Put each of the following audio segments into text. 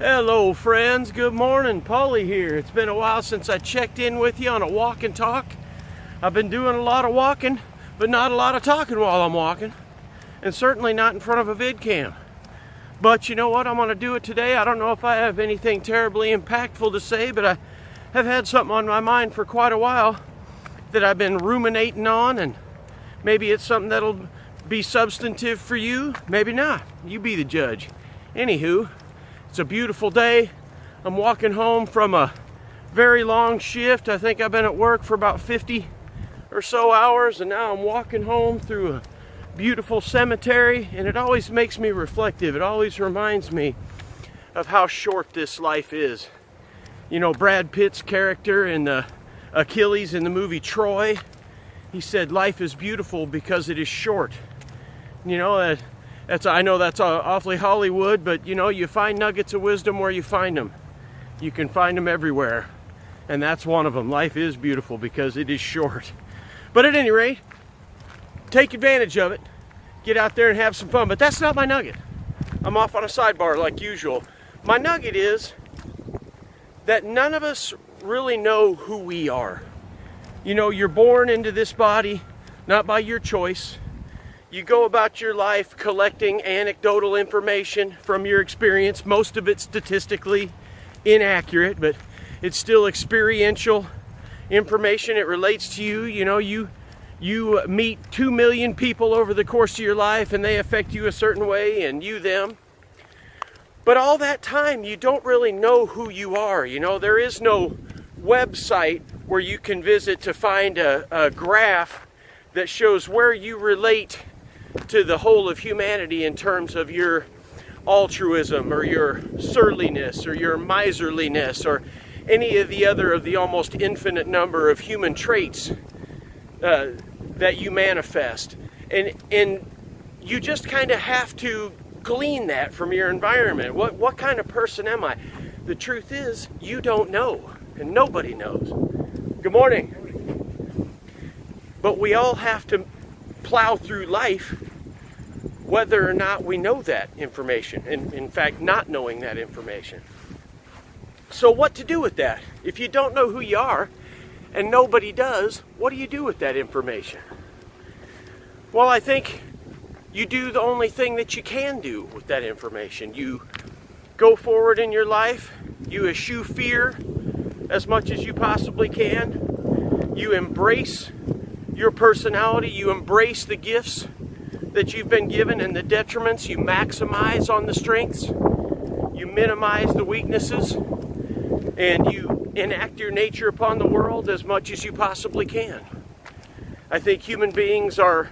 Hello friends, good morning. Paulie here. It's been a while since I checked in with you on a walk and talk. I've been doing a lot of walking, but not a lot of talking while I'm walking. And certainly not in front of a vid cam. But you know what, I'm going to do it today. I don't know if I have anything terribly impactful to say, but I have had something on my mind for quite a while that I've been ruminating on, and maybe it's something that'll be substantive for you, maybe not. You be the judge. Anywho, it's a beautiful day. I'm walking home from a very long shift. I think I've been at work for about 50 or so hours, and now I'm walking home through a beautiful cemetery, and it always makes me reflective. It always reminds me of how short this life is. You know, Brad Pitt's character in Achilles in the movie Troy, he said life is beautiful because it is short. You know, I know that's awfully Hollywood, but you know, you find nuggets of wisdom where you find them. You can find them everywhere, and that's one of them. Life is beautiful because it is short. But at any rate, take advantage of it. Get out there and have some fun. But that's not my nugget. I'm off on a sidebar like usual. My nugget is that none of us really know who we are. You know, you're born into this body, not by your choice. You go about your life collecting anecdotal information from your experience, most of it statistically inaccurate, but it's still experiential information. It relates to you. You know, you meet 2 million people over the course of your life, and they affect you a certain way, and you them. But all that time, you don't really know who you are. You know, there is no website where you can visit to find a graph that shows where you relate to the whole of humanity in terms of your altruism or your surliness or your miserliness or any of the almost infinite number of human traits that you manifest. And you just kind of have to glean that from your environment. What kind of person am I? The truth is, you don't know, and nobody knows. Good morning. But we all have to plow through life whether or not we know that information, and in fact not knowing that information. So what to do with that? If you don't know who you are and nobody does, what do you do with that information? Well, I think you do the only thing that you can do with that information. You go forward in your life, you eschew fear as much as you possibly can, you embrace your personality, you embrace the gifts that you've been given and the detriments, you maximize on the strengths, you minimize the weaknesses, and you enact your nature upon the world as much as you possibly can. I think human beings are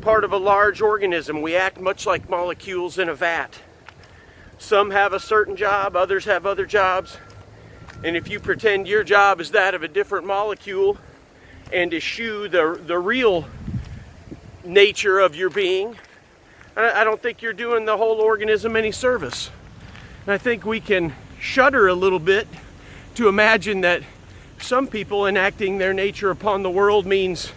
part of a large organism. We act much like molecules in a vat. Some have a certain job, others have other jobs, and if you pretend your job is that of a different molecule and eschew the real nature of your being, I don't think you're doing the whole organism any service. And I think we can shudder a little bit to imagine that some people enacting their nature upon the world means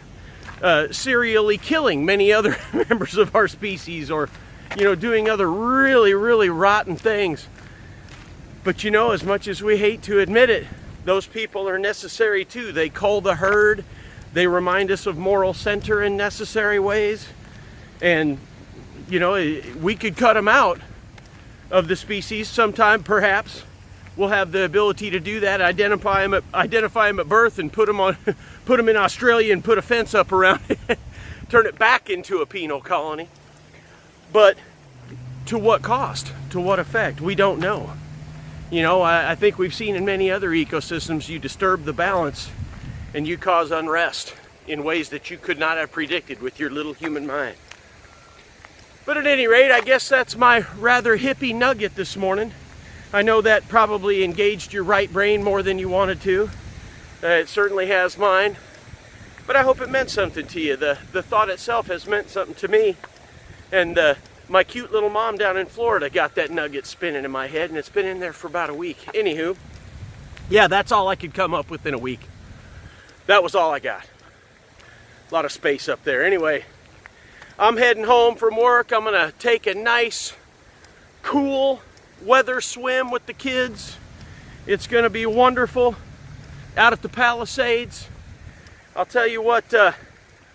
serially killing many other members of our species, or you know, doing other really, really rotten things. But you know, as much as we hate to admit it, those people are necessary too. They cull the herd. They remind us of moral center in necessary ways. And, you know, we could cut them out of the species sometime, perhaps. We'll have the ability to do that, identify them at birth and put them in Australia and put a fence up around it, turn it back into a penal colony. But to what cost? To what effect? We don't know. You know, I think we've seen in many other ecosystems, you disturb the balance and you cause unrest in ways that you could not have predicted with your little human mind. But at any rate, I guess that's my rather hippie nugget this morning. I know that probably engaged your right brain more than you wanted to. It certainly has mine. But I hope it meant something to you. The thought itself has meant something to me. And my cute little mom down in Florida got that nugget spinning in my head, and it's been in there for about a week. Anywho, yeah, that's all I could come up with in a week. That was all I got. A lot of space up there. Anyway, I'm heading home from work. I'm going to take a nice, cool weather swim with the kids. It's going to be wonderful out at the Palisades. I'll tell you what, I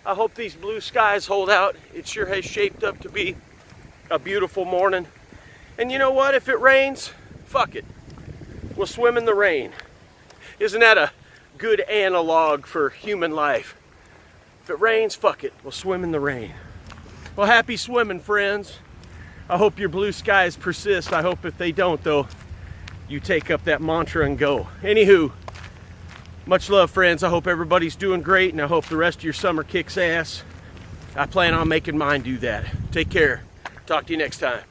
hope these blue skies hold out. It sure has shaped up to be a beautiful morning. And you know what? If it rains, fuck it. We'll swim in the rain. Isn't that a good analog for human life? If it rains, fuck it. We'll swim in the rain. Well, happy swimming, friends. I hope your blue skies persist. I hope if they don't, though, you take up that mantra and go. Anywho, much love, friends. I hope everybody's doing great, and I hope the rest of your summer kicks ass. I plan on making mine do that. Take care. Talk to you next time.